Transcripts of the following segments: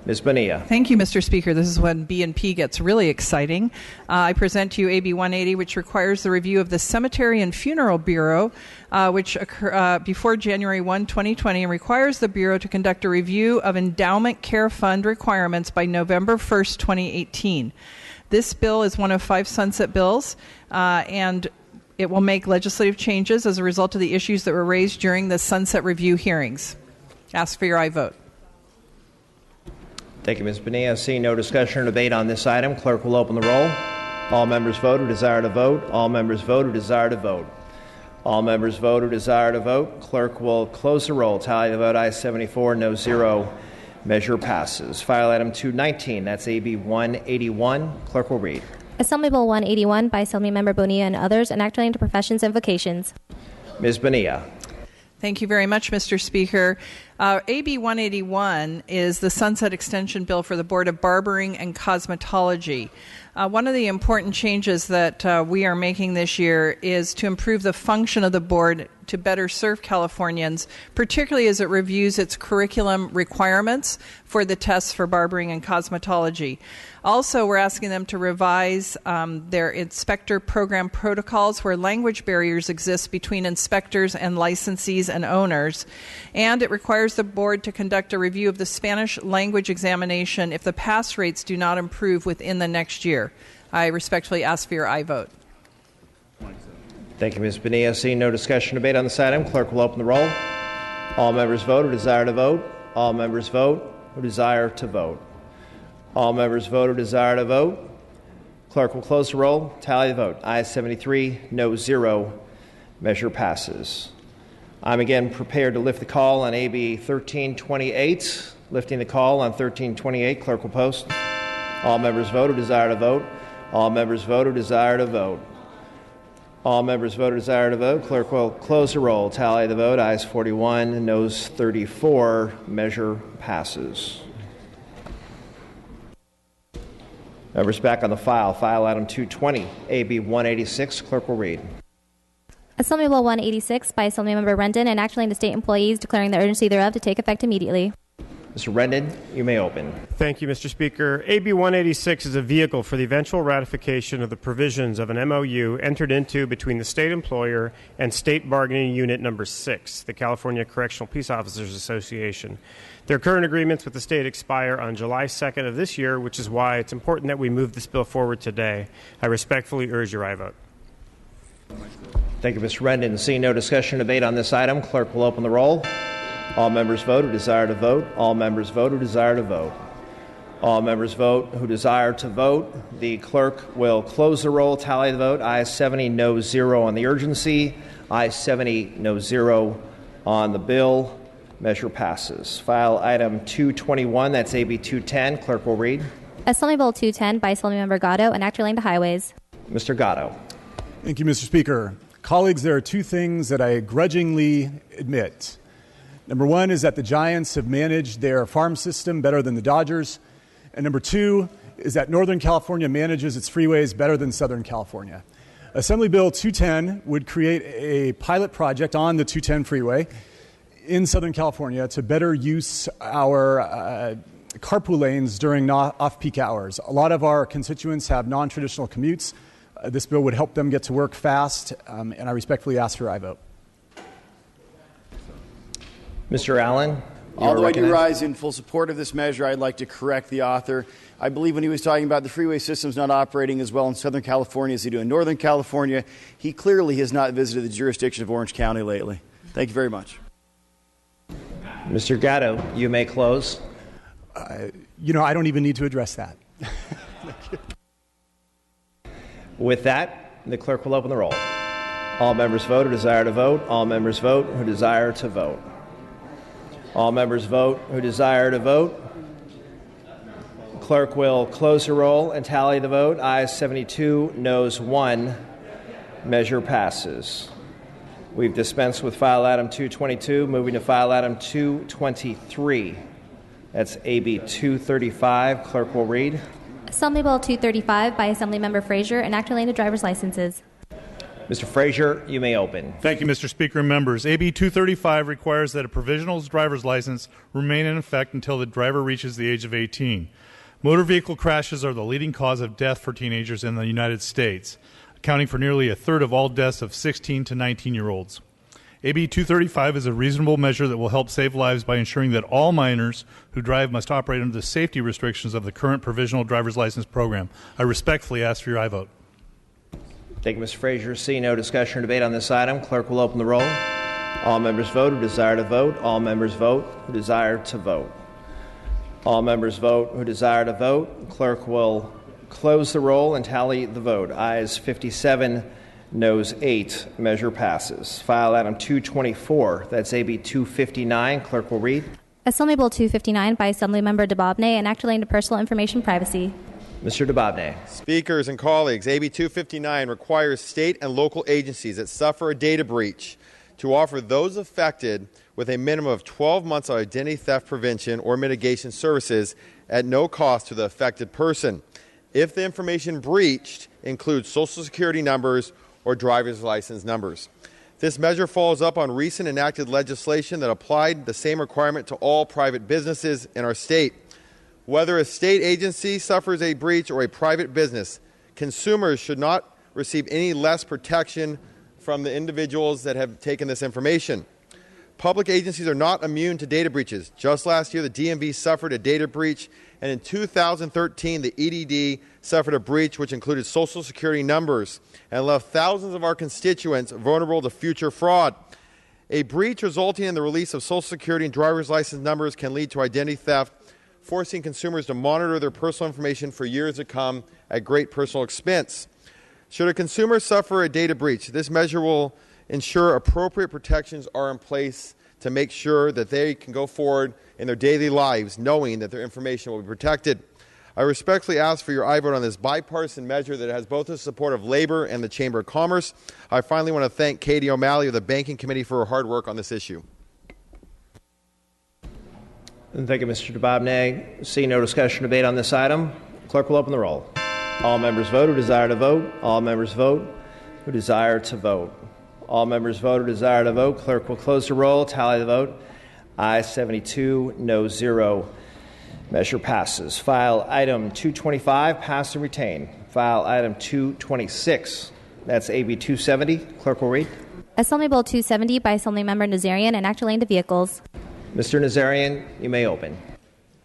Ms. Bonilla. Thank you, Mr. Speaker. This is when B&P gets really exciting. I present to you AB 180, which requires the review of the Cemetery and Funeral Bureau, which occurred before January 1, 2020, and requires the Bureau to conduct a review of endowment care fund requirements by November 1st, 2018. This bill is one of 5 sunset bills, and it will make legislative changes as a result of the issues that were raised during the sunset review hearings. Ask for your aye vote. Thank you, Ms. Bonilla. Seeing no discussion or debate on this item, clerk will open the roll. All members vote who desire to vote. All members vote who desire to vote. All members vote who desire to vote. Clerk will close the roll. Tally the vote. Ayes 74, no 0. Measure passes. File item 219. That's AB 181. Clerk will read. Assembly Bill 181 by Assemblymember Bonilla and others, and act relating to professions and vocations. Ms. Bonilla. Thank you very much, Mr. Speaker. AB 181 is the sunset extension bill for the Board of Barbering and Cosmetology. One of the important changes that we are making this year is to improve the function of the board to better serve Californians, particularly as it reviews its curriculum requirements for the tests for barbering and cosmetology. Also, we're asking them to revise their inspector program protocols where language barriers exist between inspectors and licensees and owners. And it requires the board to conduct a review of the Spanish language examination if the pass rates do not improve within the next year. I respectfully ask for your aye vote. Thank you, Ms. Bonilla. Seeing no discussion or debate on this item, clerk will open the roll. All members vote who desire to vote. All members vote who desire to vote. All members vote who desire to vote. Clerk will close the roll. Tally the vote. Ayes 73, no 0. Measure passes. I'm again prepared to lift the call on AB 1328. Lifting the call on 1328. Clerk will post. All members vote who desire to vote. All members vote who desire to vote. All members vote who desire to vote. Clerk will close the roll. Tally the vote. Ayes 41, noes 34. Measure passes. Members back on the file. File item 220, AB 186. Clerk will read. Assembly Bill 186 by Assemblymember Rendon, and act relating to state employees declaring the urgency thereof to take effect immediately. Mr. Rendon, you may open. Thank you, Mr. Speaker. AB 186 is a vehicle for the eventual ratification of the provisions of an MOU entered into between the state employer and State Bargaining Unit Number 6, the California Correctional Peace Officers Association. Their current agreements with the state expire on July 2nd of this year, which is why it's important that we move this bill forward today. I respectfully urge your aye vote. Thank you, Mr. Rendon. Seeing no discussion or debate on this item, clerk will open the roll. All members vote who desire to vote. All members vote who desire to vote. All members vote who desire to vote. The clerk will close the roll, tally the vote. Ayes 70, no 0 on the urgency. Ayes 70, no 0 on the bill. Measure passes. File item 221, that's AB 210. Clerk will read. Assembly Bill 210 by Assemblymember Gatto, and act relating to highways. Mr. Gatto. Thank you, Mr. Speaker. Colleagues, there are 2 things that I grudgingly admit. Number 1 is that the Giants have managed their farm system better than the Dodgers. And number 2 is that Northern California manages its freeways better than Southern California. Assembly Bill 210 would create a pilot project on the 210 freeway in Southern California to better use our carpool lanes during off-peak hours. A lot of our constituents have non-traditional commutes. This bill would help them get to work fast, and I respectfully ask for your aye vote. Mr. Allen. Although I do rise in full support of this measure, I'd like to correct the author. I believe when he was talking about the freeway systems not operating as well in Southern California as they do in Northern California, he clearly has not visited the jurisdiction of Orange County lately. Thank you very much. Mr. Gatto, you may close. I don't even need to address that. With that, the clerk will open the roll. All members vote who desire to vote. All members vote who desire to vote. All members vote who desire to vote. Clerk will close the roll and tally the vote. Ayes 72, noes 1. Measure passes. We've dispensed with file item 222, moving to file item 223. That's AB 235. Clerk will read. Assembly Bill 235 by Assemblymember Frazier, and act relating to driver's licenses. Mr. Frazier, you may open. Thank you, Mr. Speaker and members. AB 235 requires that a provisional driver's license remain in effect until the driver reaches the age of 18. Motor vehicle crashes are the leading cause of death for teenagers in the United States, accounting for nearly a third of all deaths of 16 to 19-year-olds. AB 235 is a reasonable measure that will help save lives by ensuring that all minors who drive must operate under the safety restrictions of the current provisional driver's license program. I respectfully ask for your aye vote. Thank you, Mr. Frazier. Seeing no discussion or debate on this item, clerk will open the roll. All members vote who desire to vote. All members vote who desire to vote. All members vote who desire to vote. Clerk will close the roll and tally the vote. Ayes 57, noes 8. Measure passes. File item 224. That's AB 259. Clerk will read. Assembly Bill 259 by Assemblymember DeBobne, an act relating to personal information privacy. Mr. DeBobne. Speakers and colleagues, AB 259 requires state and local agencies that suffer a data breach to offer those affected with a minimum of 12 months of identity theft prevention or mitigation services at no cost to the affected person, if the information breached includes Social Security numbers or driver's license numbers. This measure follows up on recent enacted legislation that applied the same requirement to all private businesses in our state. Whether a state agency suffers a breach or a private business, consumers should not receive any less protection from the individuals that have taken this information. Public agencies are not immune to data breaches. Just last year, the DMV suffered a data breach, and in 2013, the EDD suffered a breach which included Social Security numbers and left thousands of our constituents vulnerable to future fraud. A breach resulting in the release of Social Security and driver's license numbers can lead to identity theft, forcing consumers to monitor their personal information for years to come at great personal expense. Should a consumer suffer a data breach, this measure will ensure appropriate protections are in place to make sure that they can go forward in their daily lives knowing that their information will be protected. I respectfully ask for your aye vote on this bipartisan measure that has both the support of Labor and the Chamber of Commerce. I finally want to thank Katie O'Malley of the Banking Committee for her hard work on this issue. And thank you, Mr. DeBobne. Seeing no discussion or debate on this item, clerk will open the roll. All members vote who desire to vote. All members vote who desire to vote. All members vote who desire to vote. Clerk will close the roll, tally the vote. Ayes 72, no 0. Measure passes. File item 225, pass and retain. File item 226, that's AB 270. Clerk will read. Assembly Bill 270 by Assemblymember Nazarian, an act relating to vehicles. Mr. Nazarian, you may open.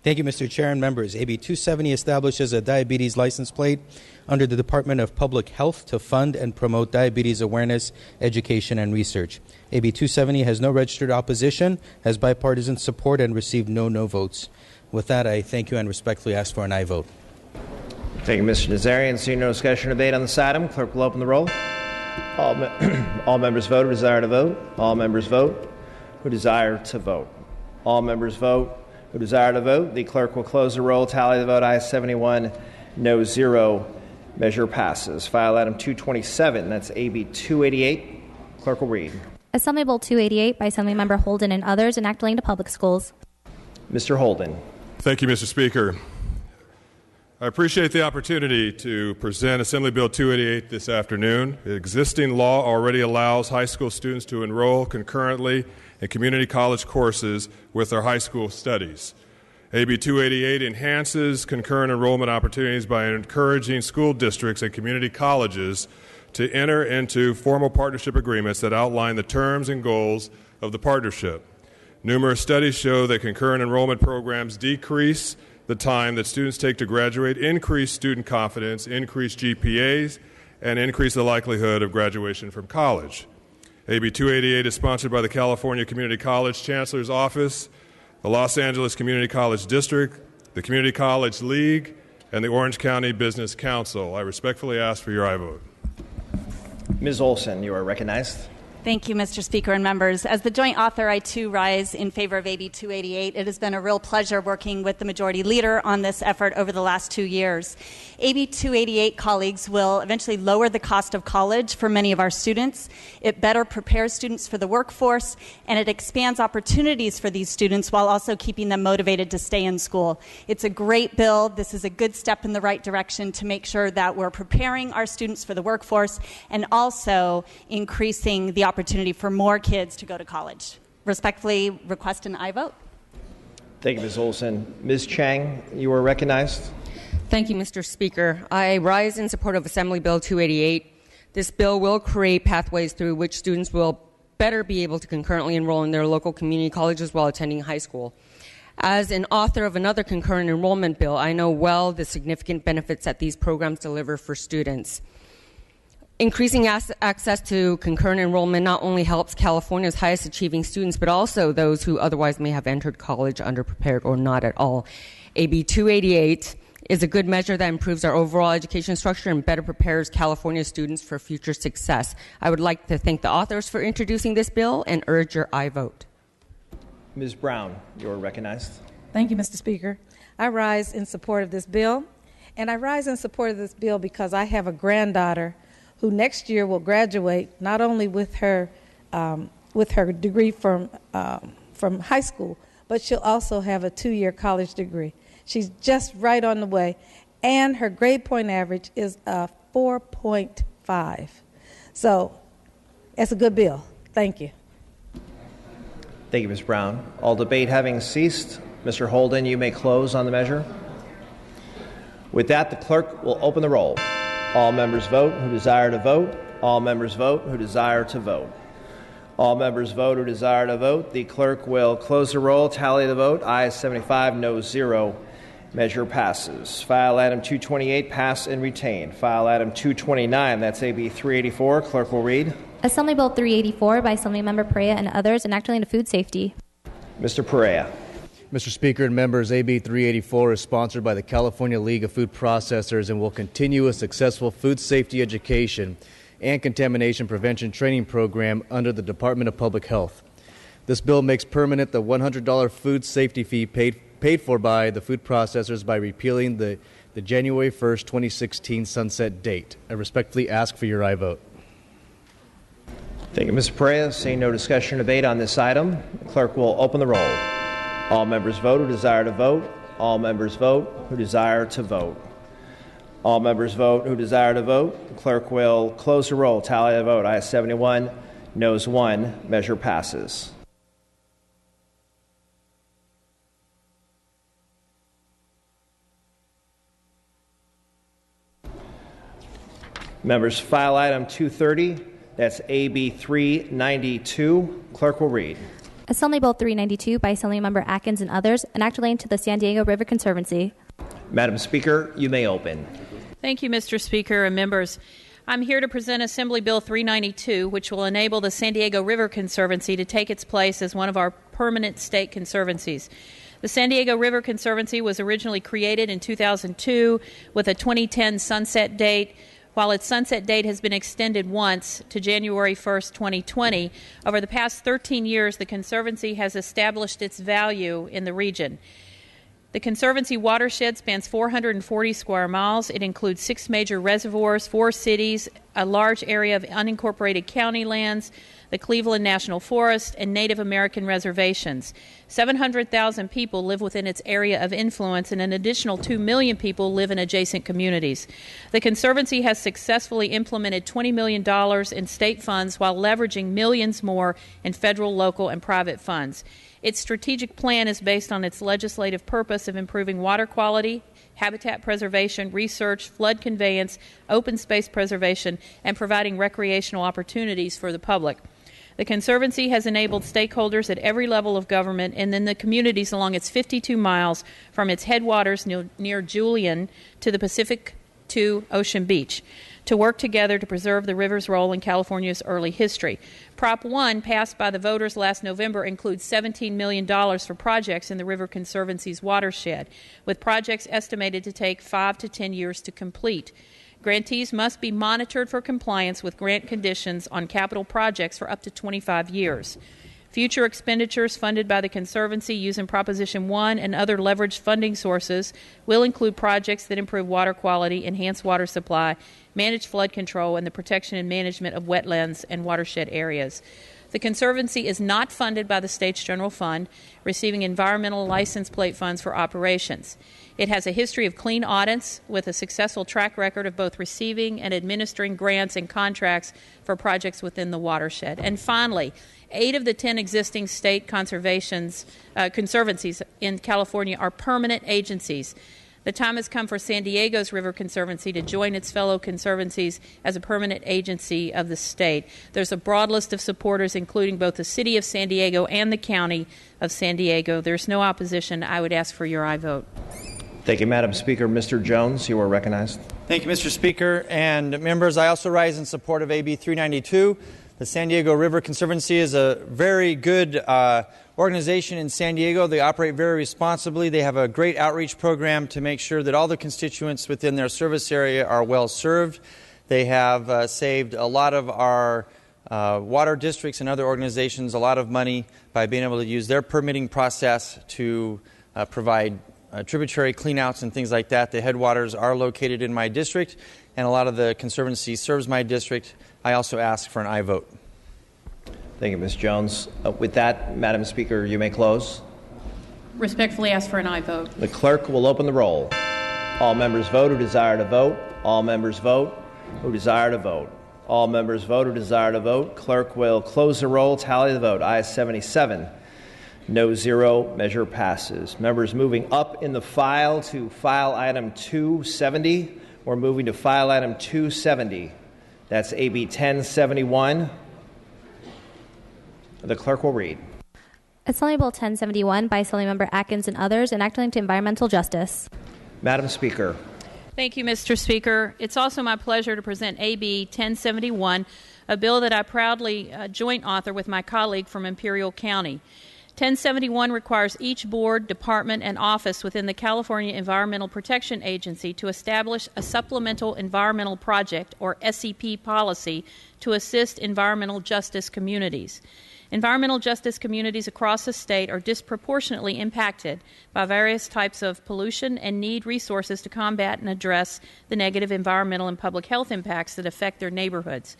Thank you, Mr. Chair and members. AB 270 establishes a diabetes license plate under the Department of Public Health to fund and promote diabetes awareness, education, and research. AB 270 has no registered opposition, has bipartisan support, and received no votes. With that, I thank you and respectfully ask for an aye vote. Thank you, Mr. Nazarian. Seeing no discussion or debate on this item, clerk will open the roll. All members vote who desire to vote. All members vote who desire to vote. All members vote who desire to vote. The clerk will close the roll, tally the vote. Ayes 71, no 0. Measure passes. File item 227, that's AB 288. Clerk will read. Assembly Bill 288 by Assemblymember Holden and others, an act relating to public schools. Mr. Holden. Thank you, Mr. Speaker. I appreciate the opportunity to present Assembly Bill 288 this afternoon. The existing law already allows high school students to enroll concurrently in community college courses with their high school studies. AB 288 enhances concurrent enrollment opportunities by encouraging school districts and community colleges to enter into formal partnership agreements that outline the terms and goals of the partnership. Numerous studies show that concurrent enrollment programs decrease the time that students take to graduate, increase student confidence, increase GPAs, and increase the likelihood of graduation from college. AB 288 is sponsored by the California Community College Chancellor's Office, the Los Angeles Community College District, the Community College League, and the Orange County Business Council. I respectfully ask for your aye vote. Ms. Olson, you are recognized. Thank you, Mr. Speaker and members. As the joint author, I too rise in favor of AB 288. It has been a real pleasure working with the majority leader on this effort over the last 2 years. AB 288, colleagues, will eventually lower the cost of college for many of our students. It better prepares students for the workforce, and it expands opportunities for these students while also keeping them motivated to stay in school. It's a great bill. This is a good step in the right direction to make sure that we're preparing our students for the workforce and also increasing the opportunity for more kids to go to college. Respectfully request an aye vote. Thank you, Ms. Olson. Ms. Chang, you are recognized. Thank you, Mr. Speaker. I rise in support of Assembly Bill 288. This bill will create pathways through which students will better be able to concurrently enroll in their local community colleges while attending high school. As an author of another concurrent enrollment bill, I know well the significant benefits that these programs deliver for students. Increasing access to concurrent enrollment not only helps California's highest achieving students, but also those who otherwise may have entered college underprepared or not at all. AB 288 is a good measure that improves our overall education structure and better prepares California students for future success. I would like to thank the authors for introducing this bill and urge your aye vote. Ms. Brown, you are recognized. Thank you, Mr. Speaker. I rise in support of this bill, and I rise in support of this bill because I have a granddaughter who next year will graduate not only with her degree from high school, but she'll also have a 2-year college degree. She's just right on the way, and her grade point average is 4.5. So it's a good bill. Thank you. Thank you, Ms. Brown. All debate having ceased, Mr. Holden, you may close on the measure. With that, the clerk will open the roll. All members vote who desire to vote. All members vote who desire to vote. All members vote who desire to vote. The clerk will close the roll, tally the vote. Ayes 75, noes 0. Measure passes. File item 228, pass and retain. File item 229, that's AB 384. Clerk will read. Assembly Bill 384 by Assemblymember Perea and others, enacting into food safety. Mr. Perea. Mr. Speaker and members, AB 384 is sponsored by the California League of Food Processors and will continue a successful food safety education and contamination prevention training program under the Department of Public Health. This bill makes permanent the $100 food safety fee paid for by the food processors by repealing the January 1st, 2016 sunset date. I respectfully ask for your aye vote. Thank you, Mr. Perea. Seeing no discussion or debate on this item, the clerk will open the roll. All members vote who desire to vote. All members vote who desire to vote. All members vote who desire to vote. The clerk will close the roll, tally the vote. Ayes 71, noes 1. Measure passes. Members, file item 230, that's AB 392. Clerk will read. Assembly Bill 392 by Assemblymember Atkins and others, enacted relating to the San Diego River Conservancy. Madam Speaker, you may open. Thank you, Mr. Speaker and members. I'm here to present Assembly Bill 392, which will enable the San Diego River Conservancy to take its place as one of our permanent state conservancies. The San Diego River Conservancy was originally created in 2002 with a 2010 sunset date. While its sunset date has been extended once to January 1st, 2020, over the past 13 years, the Conservancy has established its value in the region. The Conservancy watershed spans 440 square miles. It includes 6 major reservoirs, 4 cities, a large area of unincorporated county lands, the Cleveland National Forest, and Native American reservations. 700,000 people live within its area of influence, and an additional 2 million people live in adjacent communities. The Conservancy has successfully implemented $20 million in state funds while leveraging millions more in federal, local, and private funds. Its strategic plan is based on its legislative purpose of improving water quality, habitat preservation, research, flood conveyance, open space preservation, and providing recreational opportunities for the public. The Conservancy has enabled stakeholders at every level of government and in the communities along its 52 miles from its headwaters near Julian to the Pacific to Ocean Beach to work together to preserve the river's role in California's early history. Prop 1, passed by the voters last November, includes $17 million for projects in the River Conservancy's watershed, with projects estimated to take 5 to 10 years to complete. Grantees must be monitored for compliance with grant conditions on capital projects for up to 25 years. Future expenditures funded by the Conservancy using Proposition 1 and other leveraged funding sources will include projects that improve water quality, enhance water supply, manage flood control, and the protection and management of wetlands and watershed areas. The Conservancy is not funded by the state's general fund, receiving environmental license plate funds for operations. It has a history of clean audits with a successful track record of both receiving and administering grants and contracts for projects within the watershed. And finally, 8 of the 10 existing state conservancies in California are permanent agencies. The time has come for San Diego's River Conservancy to join its fellow conservancies as a permanent agency of the state. There's a broad list of supporters, including both the City of San Diego and the County of San Diego. There's no opposition. I would ask for your aye vote. Thank you, Madam Speaker. Mr. Jones, you are recognized. Thank you, Mr. Speaker. And members, I also rise in support of AB 392. The San Diego River Conservancy is a very good organization in San Diego. They operate very responsibly. They have a great outreach program to make sure that all the constituents within their service area are well served. They have saved a lot of our water districts and other organizations a lot of money by being able to use their permitting process to provide tributary cleanouts and things like that. The headwaters are located in my district, and a lot of the Conservancy serves my district. I also ask for an aye vote. Thank you, Ms. Jones. With that, Madam Speaker, you may close. Respectfully ask for an aye vote. The clerk will open the roll. All members vote who desire to vote. All members vote who desire to vote. All members vote who desire to vote. Clerk will close the roll, tally the vote. Ayes 77. No, 0. Measure passes. Members moving up in the file to file item 270. We're moving to file item 270. That's AB 1071. The clerk will read. Assembly Bill 1071 by Assemblymember Atkins and others, enacting to environmental justice. Madam Speaker. Thank you, Mr. Speaker. It's also my pleasure to present AB 1071, a bill that I proudly joint author with my colleague from Imperial County. 1071 requires each board, department, and office within the California Environmental Protection Agency to establish a supplemental environmental project, or SEP, policy to assist environmental justice communities. Environmental justice communities across the state are disproportionately impacted by various types of pollution and need resources to combat and address the negative environmental and public health impacts that affect their neighborhoods.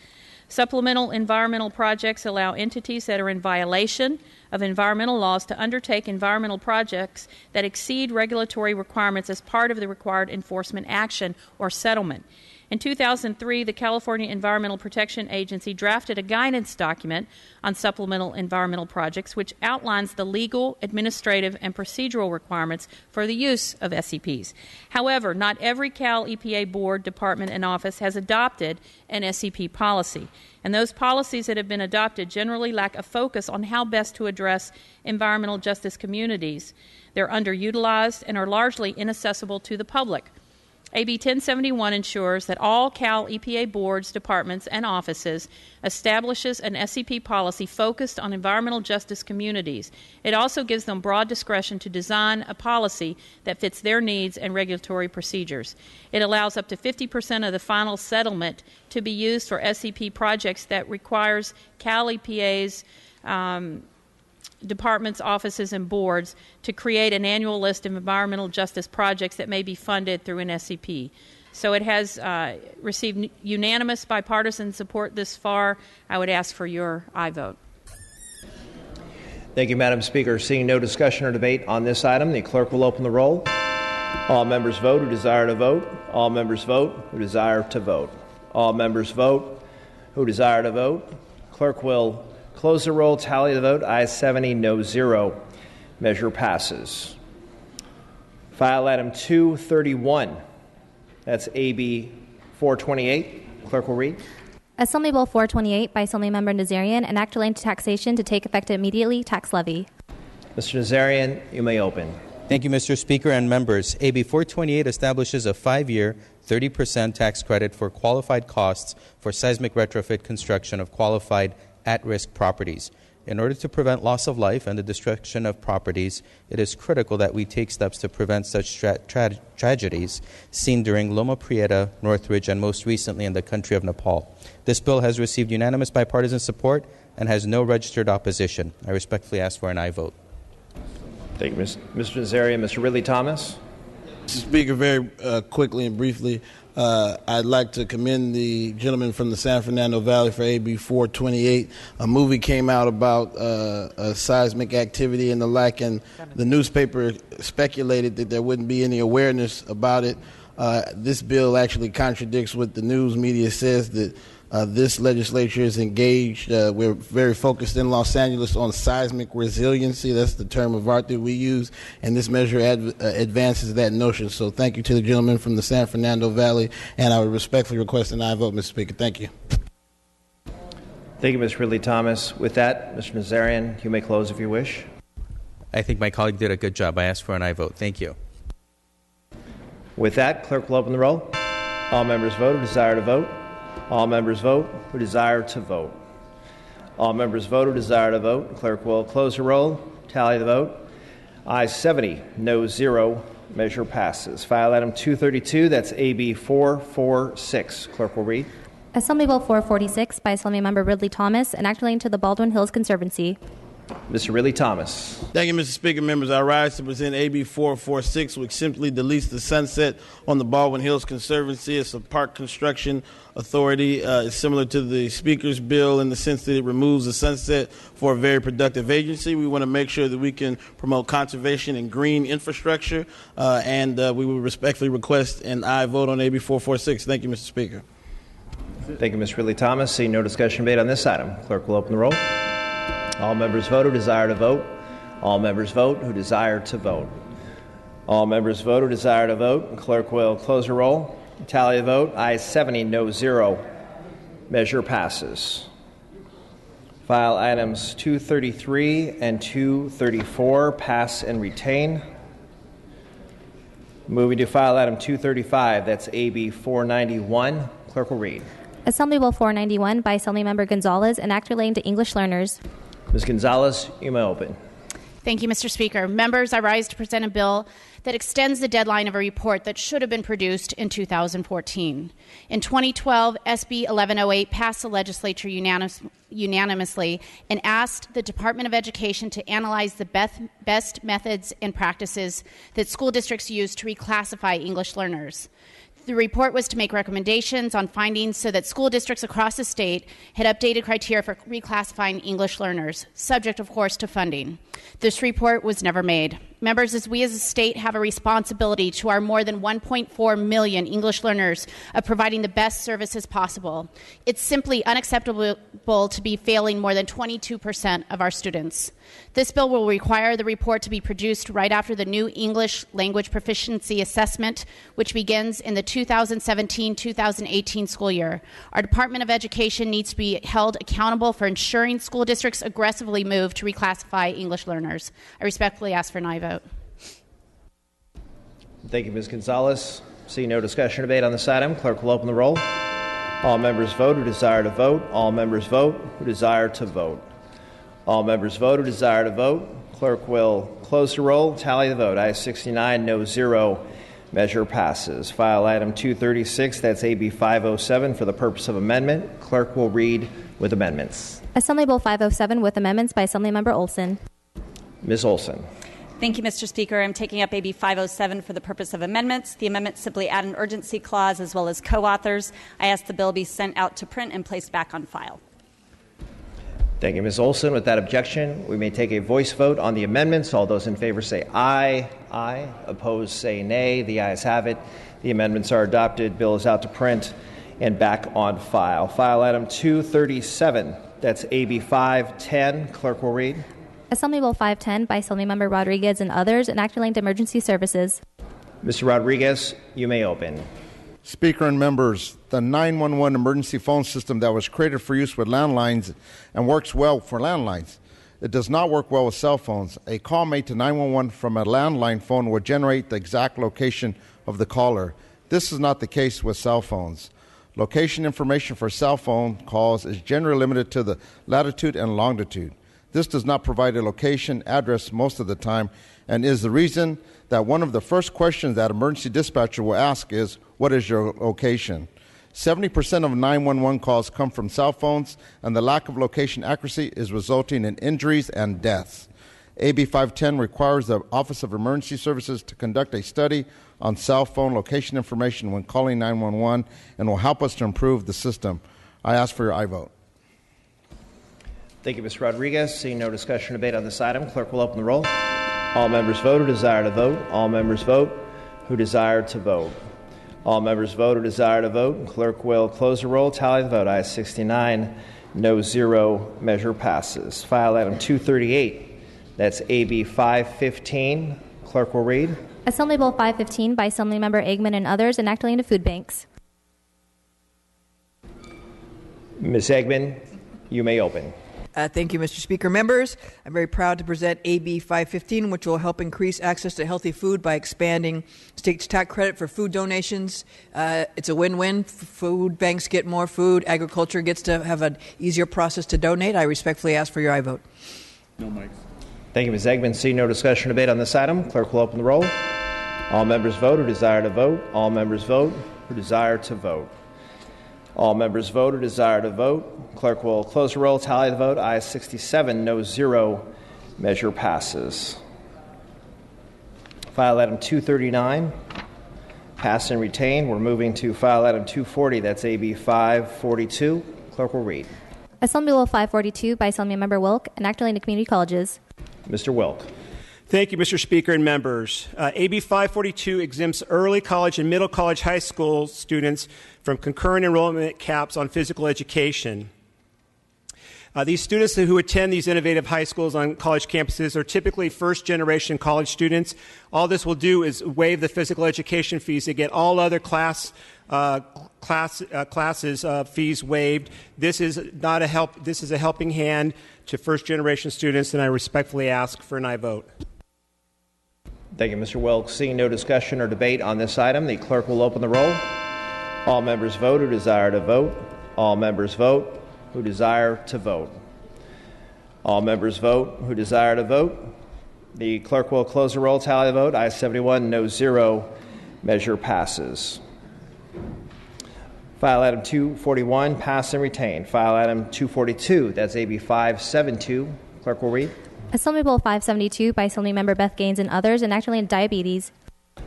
Supplemental environmental projects allow entities that are in violation of environmental laws to undertake environmental projects that exceed regulatory requirements as part of the required enforcement action or settlement. In 2003, the California Environmental Protection Agency drafted a guidance document on supplemental environmental projects, which outlines the legal, administrative, and procedural requirements for the use of SEPs. However, not every Cal EPA board, department, and office has adopted an SEP policy, and those policies that have been adopted generally lack a focus on how best to address environmental justice communities. They're underutilized and are largely inaccessible to the public. AB 1071 ensures that all Cal EPA boards, departments, and offices establishes an SEP policy focused on environmental justice communities. It also gives them broad discretion to design a policy that fits their needs and regulatory procedures. It allows up to 50% of the final settlement to be used for SEP projects that requires Cal EPA's departments, offices, and boards to create an annual list of environmental justice projects that may be funded through an SEP. So it has received unanimous bipartisan support this far. I would ask for your aye vote. Thank you, Madam Speaker. Seeing no discussion or debate on this item, the clerk will open the roll. All members vote who desire to vote. All members vote who desire to vote. All members vote who desire to vote. Clerk will close the roll, tally the vote. Ayes 70, no 0. Measure passes. File item 231. That's AB 428. Clerk will read. Assembly Bill 428 by Assemblymember Nazarian, enact relating to taxation to take effect immediately, tax levy. Mr. Nazarian, you may open. Thank you, Mr. Speaker and members. AB 428 establishes a 5-year, 30% tax credit for qualified costs for seismic retrofit construction of qualified at-risk properties. In order to prevent loss of life and the destruction of properties, it is critical that we take steps to prevent such tragedies seen during Loma Prieta, Northridge, and most recently in the country of Nepal. This bill has received unanimous bipartisan support and has no registered opposition. I respectfully ask for an aye vote. Thank you, Mr. Nazarian. Mr. Ridley Thomas. Mr. Speaker, very quickly and briefly, I'd like to commend the gentleman from the San Fernando Valley for AB 428. A movie came out about seismic activity and the like, and the newspaper speculated that there wouldn't be any awareness about it. This bill actually contradicts what the news media says, that this legislature is engaged. We're very focused in Los Angeles on seismic resiliency. That's the term of art that we use, and this measure advances that notion. So thank you to the gentleman from the San Fernando Valley, and I would respectfully request an aye vote, Mr. Speaker. Thank you. Thank you, Mr. Ridley Thomas. With that, Mr. Nazarian, you may close if you wish. I think my colleague did a good job. I ask for an aye vote. Thank you. With that, clerk will open the roll. All members vote who desire to vote. All members vote who desire to vote. All members vote who desire to vote. Clerk will close the roll. Tally the vote. Ayes 70, no 0. Measure passes. File item 232, that's AB 446. Clerk will read. Assembly Bill 446 by Assemblymember Ridley Thomas, an act relating to the Baldwin Hills Conservancy. Mr. Ridley Thomas. Thank you, Mr. Speaker. Members, I rise to present AB 446, which simply deletes the sunset on the Baldwin Hills Conservancy. It's a park construction authority. It's similar to the Speaker's bill in the sense that it removes the sunset for a very productive agency. We want to make sure that we can promote conservation and green infrastructure, and we would respectfully request an aye vote on AB 446. Thank you, Mr. Speaker. Thank you, Mr. Ridley Thomas. Seeing no discussion debate on this item, clerk will open the roll. All members vote who desire to vote. All members vote who desire to vote. All members vote who desire to vote. Clerk will close the roll. Tally the vote. Ayes 70, no 0. Measure passes. File items 233 and 234 pass and retain. Moving to file item 235, that's AB 491. Clerk will read. Assembly Bill 491 by Assemblymember Gonzalez, an act relating to English learners. Ms. Gonzalez, you may open. Thank you, Mr. Speaker. Members, I rise to present a bill that extends the deadline of a report that should have been produced in 2014. In 2012, SB 1108 passed the legislature unanimously and asked the Department of Education to analyze the best methods and practices that school districts use to reclassify English learners. The report was to make recommendations on findings so that school districts across the state had updated criteria for reclassifying English learners, subject, of course, to funding. This report was never made. Members, as we as a state have a responsibility to our more than 1.4 million English learners of providing the best services possible, it's simply unacceptable to be failing more than 22% of our students. This bill will require the report to be produced right after the new English language proficiency assessment, which begins in the 2017-2018 school year. Our Department of Education needs to be held accountable for ensuring school districts aggressively move to reclassify English learners. I respectfully ask for an aye vote. Thank you, Ms. Gonzalez. Seeing no discussion or debate on this item, clerk will open the roll. All members vote who desire to vote. All members vote who desire to vote. All members vote who desire to vote. Clerk will close the roll. Tally the vote. Ayes 69, no 0. Measure passes. File item 236, that's AB 507 for the purpose of amendment. Clerk will read with amendments. Assembly Bill 507 with amendments by Assemblymember Olson. Ms. Olson. Thank you, Mr. Speaker. I'm taking up AB 507 for the purpose of amendments. The amendments simply add an urgency clause as well as co-authors. I ask the bill be sent out to print and placed back on file. Thank you, Ms. Olson. With that objection, we may take a voice vote on the amendments. All those in favor say aye. Aye. Opposed say nay. The ayes have it. The amendments are adopted. Bill is out to print and back on file. File item 237. That's AB 510. Clerk will read. Assembly Bill 510 by Assemblymember Rodriguez and others, an act relating to emergency services. Mr. Rodriguez, you may open. Speaker and members, the 911 emergency phone system that was created for use with landlines and works well for landlines. It does not work well with cell phones. A call made to 911 from a landline phone would generate the exact location of the caller. This is not the case with cell phones. Location information for cell phone calls is generally limited to the latitude and longitude. This does not provide a location address most of the time and is the reason that one of the first questions that emergency dispatcher will ask is, what is your location? 70% of 911 calls come from cell phones, and the lack of location accuracy is resulting in injuries and deaths. AB 510 requires the Office of Emergency Services to conduct a study on cell phone location information when calling 911 and will help us to improve the system. I ask for your aye vote. Thank you, Mr. Rodriguez. Seeing no discussion or debate on this item, clerk will open the roll. All members vote who desire to vote. All members vote who desire to vote. All members vote who desire to vote. Clerk will close the roll. Tally the vote. Ayes 69, no 0. Measure passes. File item 238. That's AB 515. Clerk will read. Assembly Bill 515 by Assemblymember Eggman and others, enacting into food banks. Ms. Eggman, you may open. Thank you, Mr. Speaker. Members, I'm very proud to present AB 515, which will help increase access to healthy food by expanding state's tax credit for food donations. It's a win-win. Food banks get more food. Agriculture gets to have an easier process to donate. I respectfully ask for your aye vote. No mics. Thank you, Ms. Eggman. Seeing no discussion or debate on this item, clerk will open the roll. All members vote who desire to vote. All members vote who desire to vote. All members vote who desire to vote. Clerk will close the roll, tally the vote. Ayes 67, no 0. Measure passes. File item 239, pass and retain. We're moving to file item 240. That's AB 542. Clerk will read. Assembly Bill 542 by Assemblymember Wilk, enacting into community colleges. Mr. Wilk. Thank you, Mr. Speaker and members. AB 542 exempts early college and middle college high school students from concurrent enrollment caps on physical education. These students who attend these innovative high schools on college campuses are typically first-generation college students. All this will do is waive the physical education fees. They get all other classes fees waived. This is a helping hand to first-generation students, and I respectfully ask for an aye vote. Thank you, Mr. Wilkes. Seeing no discussion or debate on this item, the clerk will open the roll. All members vote who desire to vote. All members vote who desire to vote. All members vote who desire to vote. The clerk will close the roll, tally the vote. Ayes 71, no 0. Measure passes. File item 241, pass and retain. File item 242, that's AB 572. Clerk will read. Assembly Bill 572 by Assemblymember Beth Gaines and others, enacting into diabetes.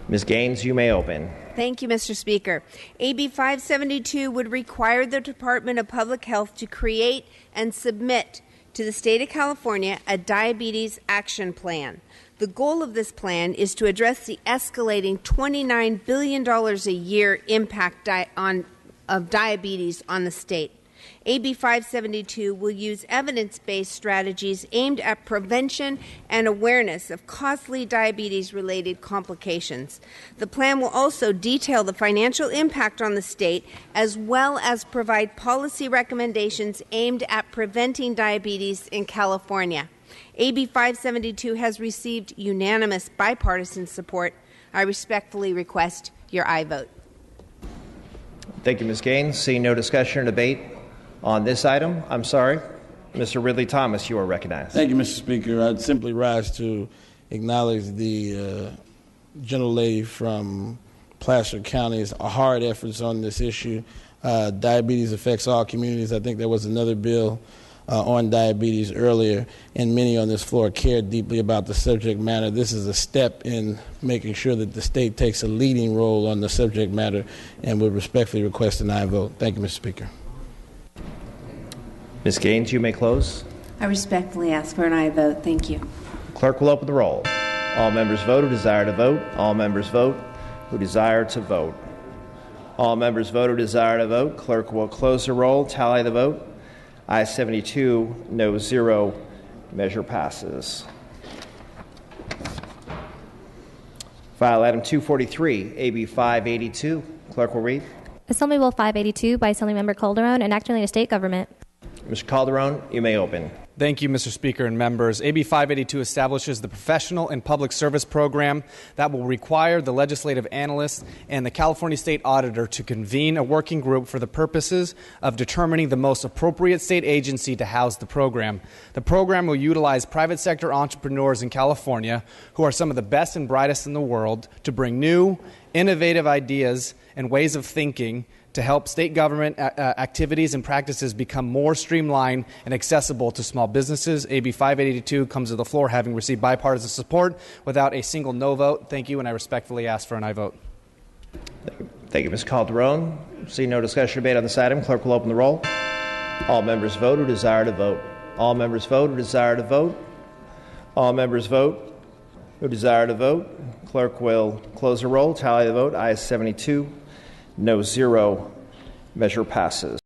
Ms. Gaines, you may open. Thank you, Mr. Speaker. AB 572 would require the Department of Public Health to create and submit to the state of California a diabetes action plan. The goal of this plan is to address the escalating $29 billion a year impact of diabetes on the state. AB 572 will use evidence-based strategies aimed at prevention and awareness of costly diabetes-related complications. The plan will also detail the financial impact on the state, as well as provide policy recommendations aimed at preventing diabetes in California. AB 572 has received unanimous bipartisan support. I respectfully request your aye vote. Thank you, Ms. Gaines. Seeing no discussion or debate on this item, I'm sorry, Mr. Ridley Thomas, you are recognized. Thank you, Mr. Speaker. I'd simply rise to acknowledge the gentle lady from Placer County's hard efforts on this issue. Diabetes affects all communities. I think there was another bill on diabetes earlier, and many on this floor care deeply about the subject matter. This is a step in making sure that the state takes a leading role on the subject matter, and would respectfully request an aye vote. Thank you, Mr. Speaker. Ms. Gaines, you may close. I respectfully ask for an aye vote. Thank you. Clerk will open the roll. All members vote who desire to vote. All members vote who desire to vote. All members vote who desire to vote. Clerk will close the roll, tally the vote. Ayes 72, no 0. Measure passes. File item 243, AB 582. Clerk will read. Assembly Bill 582 by Assemblymember Calderon, enacting into state government. Mr. Calderon, you may open. Thank you, Mr. Speaker and members. AB 582 establishes the Professional and Public Service Program that will require the legislative analyst and the California State Auditor to convene a working group for the purposes of determining the most appropriate state agency to house the program. The program will utilize private sector entrepreneurs in California, who are some of the best and brightest in the world, to bring new, innovative ideas and ways of thinking to help state government activities and practices become more streamlined and accessible to small businesses. AB 582 comes to the floor having received bipartisan support without a single no vote. Thank you, and I respectfully ask for an aye vote. Thank you, Ms. Calderon. Seeing no discussion or debate on this item, clerk will open the roll. All members vote who desire to vote. All members vote who desire to vote. All members vote who desire to vote. Clerk will close the roll, tally the vote. Ayes 72, no 0. Measure passes.